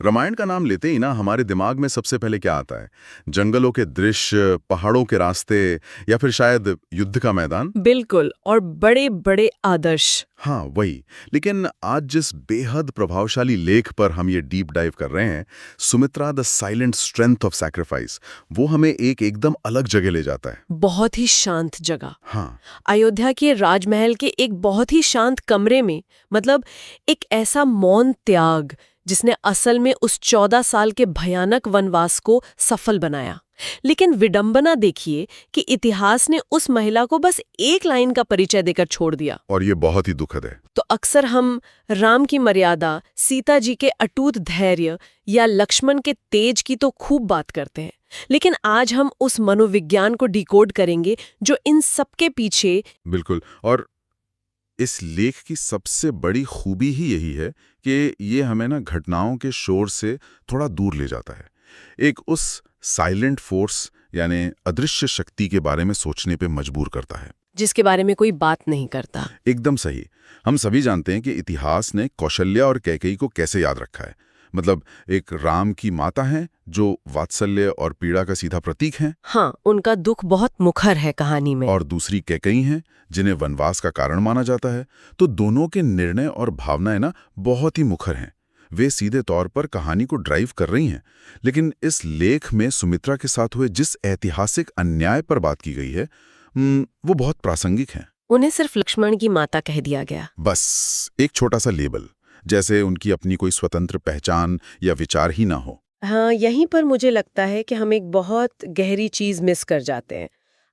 रामायण का नाम लेते ही ना हमारे दिमाग में सबसे पहले क्या आता है? जंगलों के दृश्य, पहाड़ों के रास्ते, या फिर शायद युद्ध का मैदान? बिल्कुल, और बड़े बड़े आदर्श। हाँ, वही। लेकिन आज जिस बेहद प्रभावशाली लेख पर हम ये डीप डाइव कर रहे हैं, Sumitra the silent strength of sacrifice, वो हमें एक एकदम अलग जगह ले जाता है। बहुत ही शांत जगह। हाँ, अयोध्या के राजमहल के एक बहुत ही शांत कमरे में, मतलब एक ऐसा मौन त्याग जिसने असल में उस 14 साल के भयानक वनवास को सफल बनाया। लेकिन विडंबना देखिए कि इतिहास ने उस महिला को बस एक लाइन का परिचय देकर छोड़ दिया। और ये बहुत ही दुखद है। तो अक्सर हम राम की मर्यादा, सीता जी के अटूट धैर्य या लक्ष्मण के तेज की तो खूब बात करते हैं, लेकिन आज हम उस मनोविज्ञान को डिकोड करेंगे जो इन सबके पीछे। बिल्कुल। और इस लेख की सबसे बड़ी खूबी ही यही है कि ये हमें ना घटनाओं के शोर से थोड़ा दूर ले जाता है, एक उस साइलेंट फोर्स यानी अदृश्य शक्ति के बारे में सोचने पे मजबूर करता है, जिसके बारे में कोई बात नहीं करता। एकदम सही। हम सभी जानते हैं कि इतिहास ने कौशल्या और कैकेयी को कैसे याद रखा है। मतलब एक राम की माता हैं जो वात्सल्य और पीड़ा का सीधा प्रतीक हैं, हाँ, उनका दुख बहुत मुखर है कहानी में। और दूसरी कैकेयी हैं जिन्हें वनवास का कारण माना जाता है। तो दोनों के निर्णय और भावनाएं ना बहुत ही मुखर हैं। वे सीधे तौर पर कहानी को ड्राइव कर रही हैं। लेकिन इस लेख में सुमित्रा के साथ हुए जिस ऐतिहासिक अन्याय पर बात की गई है, वो बहुत प्रासंगिक है। उन्हें सिर्फ लक्ष्मण की माता कह दिया गया। बस एक छोटा सा लेबल, जैसे उनकी अपनी कोई स्वतंत्र पहचान या विचार ही ना हो। हाँ, यहीं पर मुझे लगता है कि हम एक बहुत गहरी चीज मिस कर जाते हैं।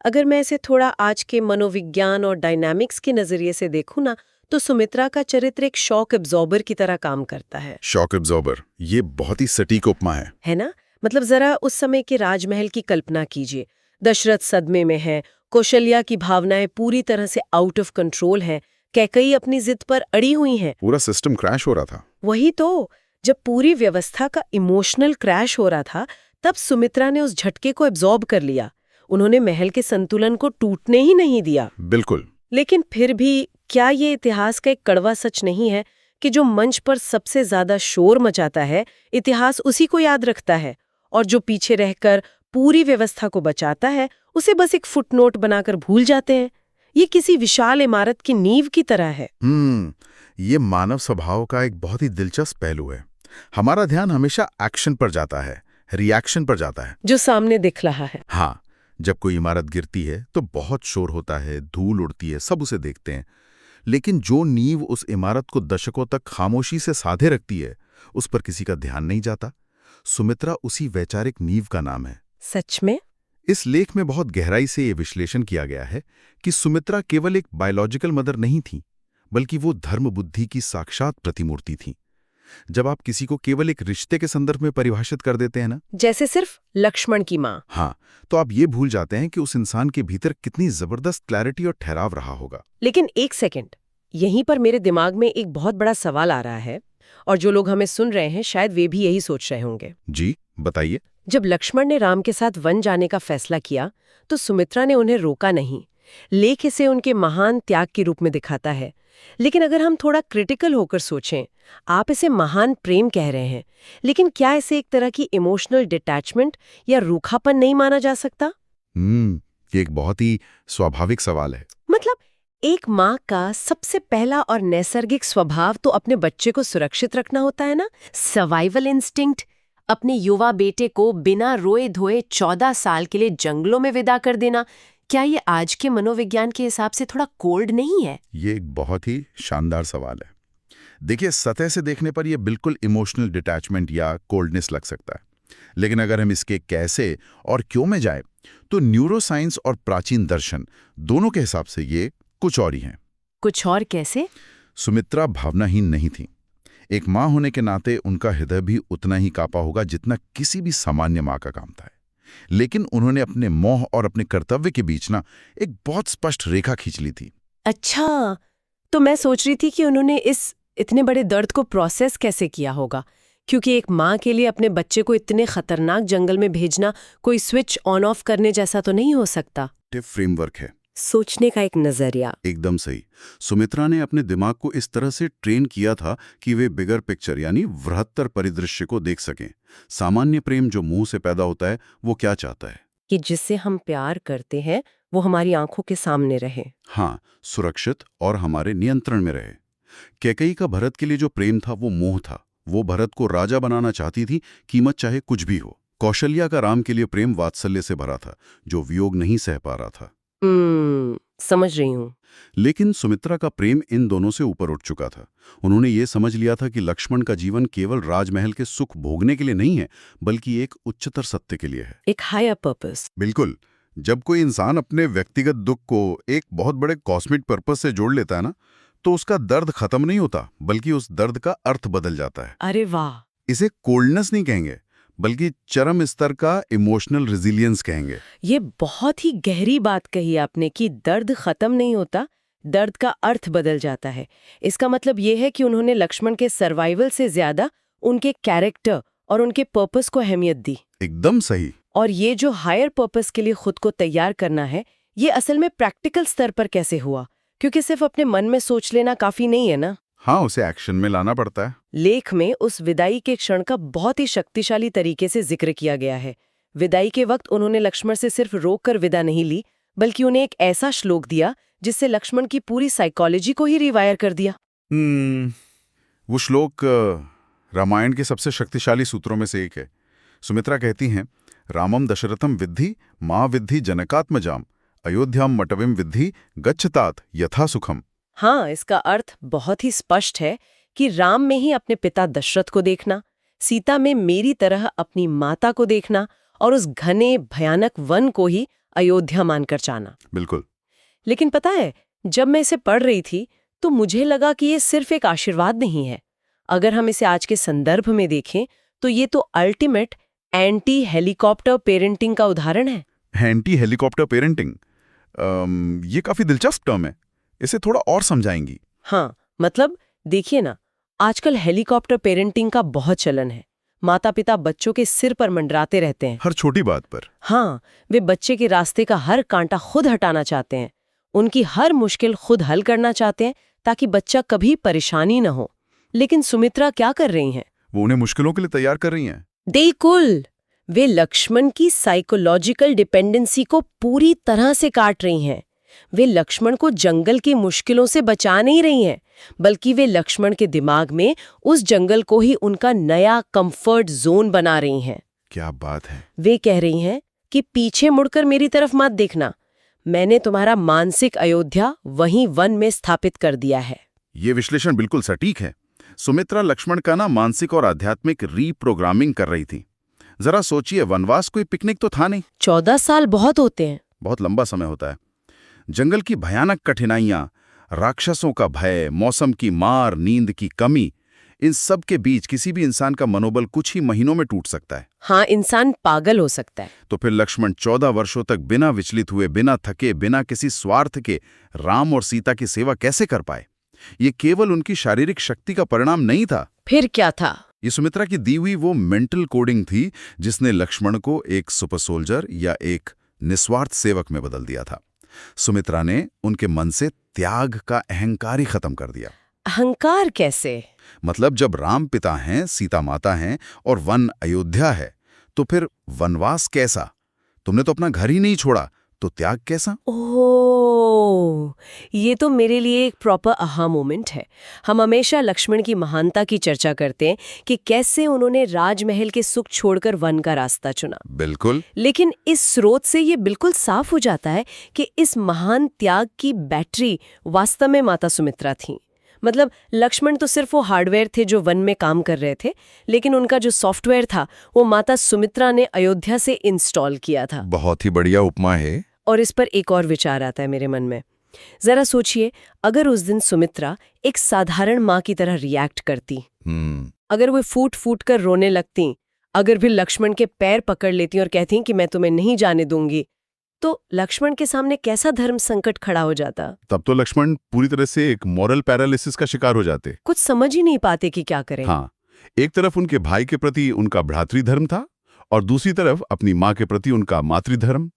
अगर मैं इसे थोड़ा आज के मनोविज्ञान और डायनामिक्स के नजरिए से देखूं ना, तो सुमित्रा का चरित्र एक शॉक एब्जॉर्बर की तरह काम करता है। शॉक एब्जॉर्बर, ये बहुत ही सटीक उपमा है ना? मतलब जरा उस समय के राजमहल की कल्पना कीजिए। दशरथ सदमे में है, कौशल्या की भावनाएं पूरी तरह से आउट ऑफ कंट्रोल हैं, कैकेयी अपनी जिद पर अड़ी हुई हैं। पूरा सिस्टम क्रैश हो रहा था। वही तो, जब पूरी व्यवस्था का इमोशनल क्रैश हो रहा था, तब सुमित्रा ने उस झटके को एब्जॉर्ब कर लिया। उन्होंने महल के संतुलन को टूटने ही नहीं दिया। बिल्कुल। लेकिन फिर भी क्या ये इतिहास का एक कड़वा सच नहीं है कि जो मंच पर सबसे ज्यादा शोर मचाता है, इतिहास उसी को याद रखता है, और जो पीछे रहकर पूरी व्यवस्था को बचाता है, उसे बस एक फुटनोट बनाकर भूल जाते हैं। ये किसी विशाल इमारत की नींव की तरह है। ये मानव स्वभाव का एक बहुत ही दिलचस्प पहलू है। हमारा ध्यान हमेशा एक्शन पर जाता है, रिएक्शन पर जाता है, जो सामने दिख रहा है। हाँ, जब कोई इमारत गिरती है तो बहुत शोर होता है, धूल उड़ती है, सब उसे देखते हैं। लेकिन जो नींव उस इमारत को दशकों तक खामोशी से साधे रखती है, उस पर किसी का ध्यान नहीं जाता। सुमित्रा उसी वैचारिक नींव का नाम है। सच में? इस लेख में बहुत गहराई से ये विश्लेषण किया गया है कि सुमित्रा केवल एक बायोलॉजिकल मदर नहीं थी, बल्कि वो धर्म बुद्धि की साक्षात प्रतिमूर्ति थी। जब आप किसी को केवल एक रिश्ते के संदर्भ में परिभाषित कर देते हैं ना, जैसे सिर्फ लक्ष्मण की माँ, हाँ, तो आप ये भूल जाते हैं कि उस इंसान के भीतर कितनी जबरदस्त क्लैरिटी और ठहराव रहा होगा। लेकिन एक सेकंड, यहीं पर मेरे दिमाग में एक बहुत बड़ा सवाल आ रहा है, और जो लोग हमें सुन रहे हैं शायद वे भी यही सोच रहे होंगे। जी, बताइए। जब लक्ष्मण ने राम के साथ वन जाने का फैसला किया, तो सुमित्रा ने उन्हें रोका नहीं। लेख इसे उनके महान त्याग के रूप में दिखाता है। लेकिन अगर हम थोड़ा क्रिटिकल होकर सोचें, आप इसे महान प्रेम कह रहे हैं, लेकिन क्या इसे एक तरह की इमोशनल डिटैचमेंट या रूखापन नहीं माना जा सकता? ये एक बहुत ही स्वाभाविक सवाल है। मतलब एक माँ का सबसे पहला और नैसर्गिक स्वभाव तो अपने बच्चे को सुरक्षित रखना होता है ना, सर्वाइवल इंस्टिंक्ट। अपने युवा बेटे को बिना रोए धोए 14 साल के लिए जंगलों में विदा कर देना, क्या ये आज के मनोविज्ञान के हिसाब से थोड़ा कोल्ड नहीं है? ये एक बहुत ही शानदार सवाल है। देखिए, सतह से देखने पर यह बिल्कुल इमोशनल डिटैचमेंट या कोल्डनेस लग सकता है, लेकिन अगर हम इसके कैसे और क्यों में जाए, तो न्यूरोसाइंस और प्राचीन दर्शन दोनों के हिसाब से ये कुछ और ही हैं। कुछ और कैसे? सुमित्रा भावनाहीन नहीं थी। एक माँ होने के नाते उनका हृदय भी उतना ही कांपा होगा जितना किसी भी सामान्य माँ का काम था। लेकिन उन्होंने अपने मोह और अपने कर्तव्य के बीच ना एक बहुत स्पष्ट रेखा खींच ली थी। अच्छा, तो मैं सोच रही थी कि उन्होंने इस इतने बड़े दर्द को प्रोसेस कैसे किया होगा, क्योंकि एक माँ के लिए अपने बच्चे को इतने खतरनाक जंगल में भेजना कोई स्विच ऑन ऑफ करने जैसा तो नहीं हो सकता। फ्रेमवर्क है। सोचने का एक नजरिया। एकदम सही। सुमित्रा ने अपने दिमाग को इस तरह से ट्रेन किया था कि वे बिगर पिक्चर यानी वृहत्तर परिदृश्य को देख सकें। सामान्य प्रेम जो मुंह से पैदा होता है वो क्या चाहता है कि जिससे हम प्यार करते हैं वो हमारी आंखों के सामने रहे। हाँ, सुरक्षित और हमारे नियंत्रण में रहे। कैकेयी का भरत के लिए जो प्रेम था वो मोह था। वो भरत को राजा बनाना चाहती थी, कीमत चाहे कुछ भी हो। कौशल्या का राम के लिए प्रेम वात्सल्य से भरा था, जो वियोग नहीं सह पा रहा था। समझ रही हूँ। लेकिन सुमित्रा का प्रेम इन दोनों से ऊपर उठ चुका था। उन्होंने ये समझ लिया था कि लक्ष्मण का जीवन केवल राजमहल के सुख भोगने के लिए नहीं है, बल्कि एक उच्चतर सत्य के लिए है, एक हायर पर्पस। बिल्कुल। जब कोई इंसान अपने व्यक्तिगत दुख को एक बहुत बड़े कॉस्मिक पर्पस से जोड़ लेता है ना, तो उसका दर्द खत्म नहीं होता, बल्कि उस दर्द का अर्थ बदल जाता है। अरे वाह! इसे कोल्डनेस नहीं कहेंगे, बल्कि चरम स्तर का इमोशनल रेजिलियंस कहेंगे। ये बहुत ही गहरी बात कही आपने कि दर्द खत्म नहीं होता, दर्द का अर्थ बदल जाता है। इसका मतलब ये है कि उन्होंने लक्ष्मण के सर्वाइवल से ज्यादा उनके कैरेक्टर और उनके पर्पस को अहमियत दी। एकदम सही। और ये जो हायर पर्पस के लिए खुद को तैयार करना है, ये असल में प्रैक्टिकल स्तर पर कैसे हुआ? क्योंकि सिर्फ अपने मन में सोच लेना काफी नहीं है ना। हाँ, उसे एक्शन में लाना पड़ता है। लेख में उस विदाई के क्षण का बहुत ही शक्तिशाली तरीके से जिक्र किया गया है। विदाई के वक्त उन्होंने लक्ष्मण से सिर्फ रोक कर विदा नहीं ली, बल्कि उन्हें एक ऐसा श्लोक दिया जिससे लक्ष्मण की पूरी साइकोलॉजी को ही रिवायर कर दिया। वो श्लोक रामायण के सबसे शक्तिशाली सूत्रों में से एक है। सुमित्रा कहती हैं, रामम दशरथम विद्धि मां विद्धि जनकात्मजाम अयोध्याम मटविम विद्धि गच्छतात यथा सुखम। हाँ, इसका अर्थ बहुत ही स्पष्ट है कि राम में ही अपने पिता दशरथ को देखना, सीता में मेरी तरह अपनी माता को देखना और उस घने भयानक वन को ही अयोध्या मानकर जाना। बिल्कुल। लेकिन पता है, जब मैं इसे पढ़ रही थी तो मुझे लगा कि ये सिर्फ एक आशीर्वाद नहीं है। अगर हम इसे आज के संदर्भ में देखें तो ये तो अल्टीमेट एंटी हेलीकॉप्टर पेरेंटिंग का उदाहरण है। एंटी हेलीकॉप्टर पेरेंटिंग, ये काफी दिलचस्प टर्म है। इसे थोड़ा और समझाएंगी? हाँ, मतलब देखिए ना, आजकल हेलीकॉप्टर पेरेंटिंग का बहुत चलन है। माता पिता बच्चों के सिर पर मंडराते रहते हैं, हर छोटी बात पर। हाँ, वे बच्चे के रास्ते का हर कांटा खुद हटाना चाहते हैं, उनकी हर मुश्किल खुद हल करना चाहते हैं ताकि बच्चा कभी परेशानी न हो। लेकिन सुमित्रा क्या कर रही हैं? वो उन्हें मुश्किलों के लिए तैयार कर रही हैं। बिल्कुल, वे लक्ष्मण की साइकोलॉजिकल डिपेंडेंसी को पूरी तरह से काट रही हैं। वे लक्ष्मण को जंगल की मुश्किलों से बचा नहीं रही हैं, बल्कि वे लक्ष्मण के दिमाग में उस जंगल को ही उनका नया कंफर्ट जोन बना रही हैं। क्या बात है! वे कह रही हैं कि पीछे मुड़कर मेरी तरफ मत देखना, मैंने तुम्हारा मानसिक अयोध्या वहीं वन में स्थापित कर दिया है। ये विश्लेषण बिल्कुल सटीक है। सुमित्रा लक्ष्मण का ना मानसिक और आध्यात्मिक रीप्रोग्रामिंग कर रही थी। जरा सोचिए, वनवास कोई पिकनिक तो था नहीं। 14 साल बहुत होते हैं। बहुत लंबा समय होता है। जंगल की भयानक कठिनाइयां, राक्षसों का भय, मौसम की मार, नींद की कमी, इन सब के बीच किसी भी इंसान का मनोबल कुछ ही महीनों में टूट सकता है। हाँ, इंसान पागल हो सकता है। तो फिर लक्ष्मण 14 वर्षों तक बिना विचलित हुए, बिना थके, बिना किसी स्वार्थ के राम और सीता की सेवा कैसे कर पाए? ये केवल उनकी शारीरिक शक्ति का परिणाम नहीं था। फिर क्या था? ये सुमित्रा की दी हुई वो मेंटल कोडिंग थी जिसने लक्ष्मण को एक सुपर सोल्जर या एक निस्वार्थ सेवक में बदल दिया था। सुमित्रा ने उनके मन से त्याग का अहंकार ही खत्म कर दिया। अहंकार कैसे? मतलब जब राम पिता हैं, सीता माता हैं और वन अयोध्या है, तो फिर वनवास कैसा? तुमने तो अपना घर ही नहीं छोड़ा, तो त्याग कैसा? ओह, ये तो मेरे लिए एक प्रॉपर आहा मोमेंट है। हम हमेशा लक्ष्मण की महानता की चर्चा करते हैं कि कैसे उन्होंने राजमहल के सुख छोड़कर वन का रास्ता चुना। बिल्कुल। लेकिन इस स्रोत से ये बिल्कुल साफ हो जाता है कि इस महान त्याग की बैटरी वास्तव में माता सुमित्रा थी। मतलब लक्ष्मण तो सिर्फ वो हार्डवेयर थे जो वन में काम कर रहे थे, लेकिन उनका जो सॉफ्टवेयर था वो माता सुमित्रा ने अयोध्या से इंस्टॉल किया था। बहुत ही बढ़िया उपमा है। और इस पर एक और विचार आता है मेरे मन में। जरा सोचिए, अगर उस दिन सुमित्रा एक साधारण माँ की तरह रिएक्ट करती, अगर वो फूट फूट कर रोने लगती, अगर भी लक्ष्मण के पैर पकड़ लेती और कहती कि मैं तुम्हें नहीं जाने दूंगी, तो लक्ष्मण के सामने कैसा धर्म संकट खड़ा हो जाता? तब तो लक्ष्मण पूरी तरह से एक मॉरल पैरालिसिस का शिकार हो जाते। कुछ समझ ही नहीं पाते कि क्या करें। हाँ, एक तरफ उनके भाई के प्रति उनका भ्रातृधर्म था और दूसरी तरफ अपनी माँ के प्रति उनका मातृधर्म।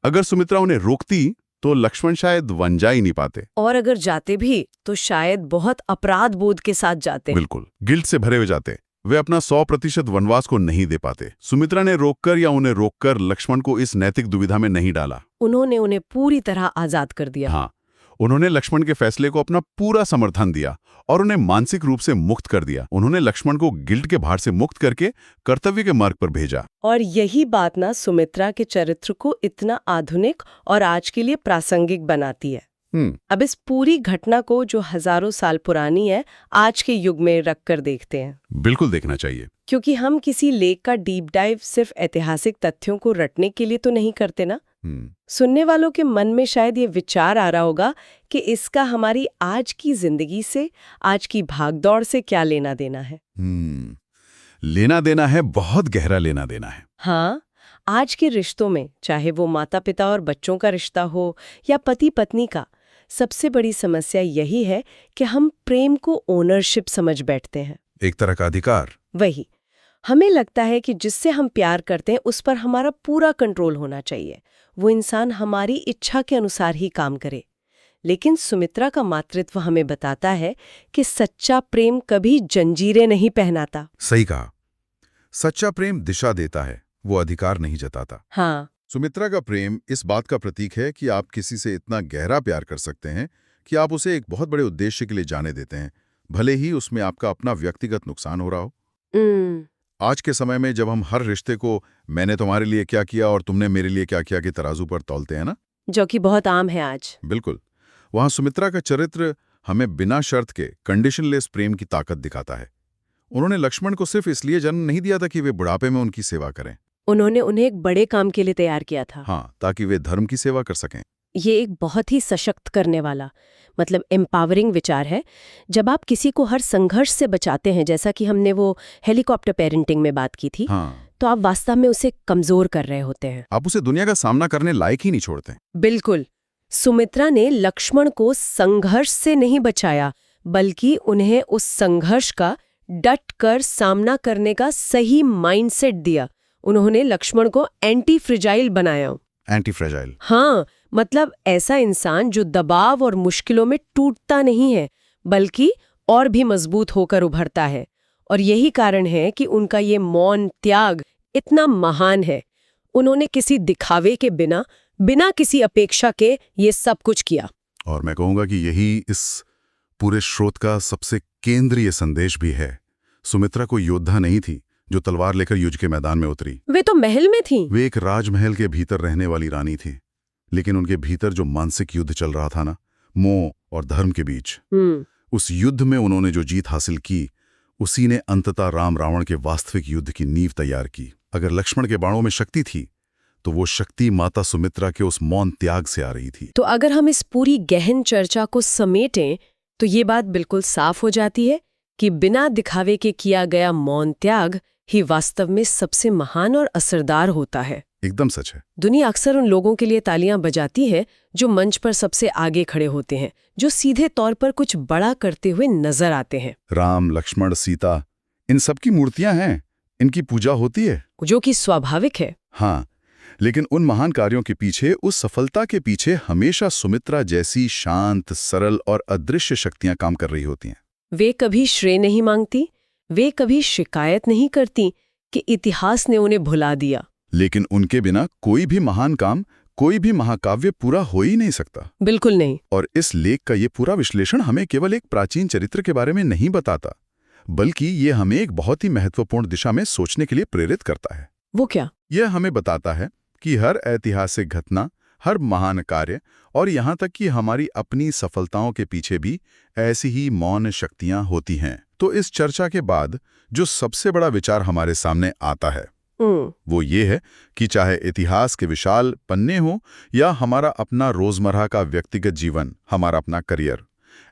अगर सुमित्रा उन्हें रोकती तो लक्ष्मण शायद वन जा ही नहीं पाते। और अगर जाते भी तो शायद बहुत अपराध बोध के साथ जाते। बिल्कुल, गिल्ट से भरे हुए जाते। वे अपना 100% वनवास को नहीं दे पाते। सुमित्रा ने रोककर या उन्हें रोककर लक्ष्मण को इस नैतिक दुविधा में नहीं डाला। उन्होंने उन्हें पूरी तरह आजाद कर दिया। हाँ, उन्होंने लक्ष्मण के फैसले को अपना पूरा समर्थन दिया और उन्हें मानसिक रूप से मुक्त कर दिया। उन्होंने लक्ष्मण को गिल्ट के भार से मुक्त करके कर्तव्य के मार्ग पर भेजा। और यही बात ना सुमित्रा के चरित्र को इतना आधुनिक और आज के लिए प्रासंगिक बनाती है। अब इस पूरी घटना को, जो हजारों साल पुरानी है, आज के युग में रखकर देखते हैं। बिल्कुल देखना चाहिए, क्योंकि हम किसी लेख का डीप डाइव सिर्फ ऐतिहासिक तथ्यों को रटने के लिए तो नहीं करते ना। सुनने वालों के मन में शायद ये विचार आ रहा होगा कि इसका हमारी आज की जिंदगी से, आज की भागदौड़ से क्या लेना देना है। लेना देना है, बहुत गहरा लेना देना है। हाँ, आज के रिश्तों में, चाहे वो माता पिता और बच्चों का रिश्ता हो या पति पत्नी का, सबसे बड़ी समस्या यही है कि हम प्रेम को ओनरशिप समझ बैठते हैं, एक तरह का अधिकार। वही, हमें लगता है कि जिससे हम प्यार करते हैं उस पर हमारा पूरा कंट्रोल होना चाहिए, वो इंसान हमारी इच्छा के अनुसार ही काम करे। लेकिन सुमित्रा का मातृत्व हमें बताता है कि सच्चा प्रेम कभी जंजीरें नहीं पहनाता। सही कहा, सच्चा प्रेम दिशा देता है, वो अधिकार नहीं जताता। हाँ, सुमित्रा का प्रेम इस बात का प्रतीक है कि आप किसी से इतना गहरा प्यार कर सकते हैं कि आप उसे एक बहुत बड़े उद्देश्य के लिए जाने देते हैं, भले ही उसमें आपका अपना व्यक्तिगत नुकसान हो रहा हो। आज के समय में जब हम हर रिश्ते को मैंने तुम्हारे लिए क्या किया और तुमने मेरे लिए क्या किया के तराजू पर तौलते हैं ना, जो कि बहुत आम है आज। बिल्कुल, वहां सुमित्रा का चरित्र हमें बिना शर्त के कंडीशनलेस प्रेम की ताकत दिखाता है। उन्होंने लक्ष्मण को सिर्फ इसलिए जन्म नहीं दिया था कि वे बुढ़ापे में उनकी सेवा करें। उन्होंने उन्हें एक बड़े काम के लिए तैयार किया था। हाँ, ताकि वे धर्म की सेवा कर सकें। ये एक बहुत ही सशक्त करने वाला, मतलब एम्पावरिंग विचार है। जब आप किसी को हर संघर्ष से बचाते हैं, जैसा कि हमने वो हेलीकॉप्टर पेरेंटिंग में बात की थी, तो आप वास्तव में उसे कमजोर कर रहे होते हैं। आप उसे दुनिया का सामना करने लायक ही नहीं छोड़ते। बिल्कुल। सुमित्रा ने लक्ष्मण को संघर्ष से नहीं बचाया, बल्कि उन्हें उस संघर्ष का डट कर सामना करने का सही माइंडसेट दिया। उन्होंने लक्ष्मण को एंटी फ्रेजाइल बनाया। Anti fragile? हाँ, मतलब ऐसा इंसान जो दबाव और मुश्किलों में टूटता नहीं है, बल्कि और भी मजबूत होकर उभरता है। और यही कारण है कि उनका ये मौन त्याग इतना महान है। उन्होंने किसी दिखावे के बिना किसी अपेक्षा के ये सब कुछ किया। और मैं कहूँगा कि यही इस पूरे स्रोत का सबसे केंद्रीय संदेश भी है। सुमित्रा कोई योद्धा नहीं थी जो तलवार लेकर युद्ध के मैदान में उतरी। वे तो महल में थी। वे एक राजमहल के भीतर रहने वाली रानी थी, लेकिन उनके भीतर जो मानसिक युद्ध चल रहा था ना, मोह और धर्म के बीच, उस युद्ध में उन्होंने जो जीत हासिल की, उसी ने अंततः राम रावण के वास्तविक युद्ध की नींव तैयार की। अगर लक्ष्मण के बाणों में शक्ति थी, तो वो शक्ति माता सुमित्रा के उस मौन त्याग से आ रही थी। तो अगर हम इस पूरी गहन चर्चा को समेटें, तो ये बात बिल्कुल साफ हो जाती है कि बिना दिखावे के किया गया मौन त्याग ही वास्तव में सबसे महान और असरदार होता है। एकदम सच है। दुनिया अक्सर उन लोगों के लिए तालियां बजाती है जो मंच पर सबसे आगे खड़े होते हैं, जो सीधे तौर पर कुछ बड़ा करते हुए नजर आते हैं। राम, लक्ष्मण, सीता, इन सब की मूर्तियां हैं, इनकी पूजा होती है, जो कि स्वाभाविक है। हाँ, लेकिन उन महान कार्यों के पीछे, उस सफलता के पीछे हमेशा सुमित्रा जैसी शांत, सरल और अदृश्य शक्तियां काम कर रही होती हैं। वे कभी श्रेय नहीं मांगती, वे कभी शिकायत नहीं करती कि इतिहास ने उन्हें भुला दिया। लेकिन उनके बिना कोई भी महान काम, कोई भी महाकाव्य पूरा हो ही नहीं सकता। बिल्कुल नहीं। और इस लेख का ये पूरा विश्लेषण हमें केवल एक प्राचीन चरित्र के बारे में नहीं बताता, बल्कि ये हमें एक बहुत ही महत्वपूर्ण दिशा में सोचने के लिए प्रेरित करता है। वो क्या? यह हमें बताता है कि हर ऐतिहासिक घटना, हर महान कार्य और यहाँ तक कि हमारी अपनी सफलताओं के पीछे भी ऐसी ही मौन शक्तियां होती हैं। तो इस चर्चा के बाद जो सबसे बड़ा विचार हमारे सामने आता है वो ये है कि चाहे इतिहास के विशाल पन्ने हो या हमारा अपना रोजमर्रा का व्यक्तिगत जीवन, हमारा अपना करियर,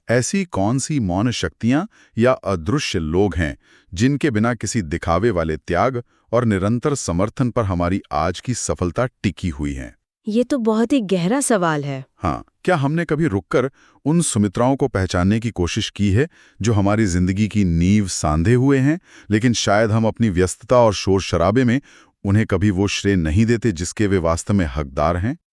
ऐसी कौन सी मौन शक्तियां या अदृश्य लोग हैं जिनके बिना किसी दिखावे वाले त्याग और निरंतर समर्थन पर हमारी आज की सफलता टिकी हुई है। ये तो बहुत ही गहरा सवाल है। हाँ, क्या हमने कभी रुककर उन सुमित्राओं को पहचानने की कोशिश की है जो हमारी जिंदगी की नींव सांधे हुए हैं, लेकिन शायद हम अपनी व्यस्तता और शोर शराबे में उन्हें कभी वो श्रेय नहीं देते जिसके वे वास्तव में हकदार हैं?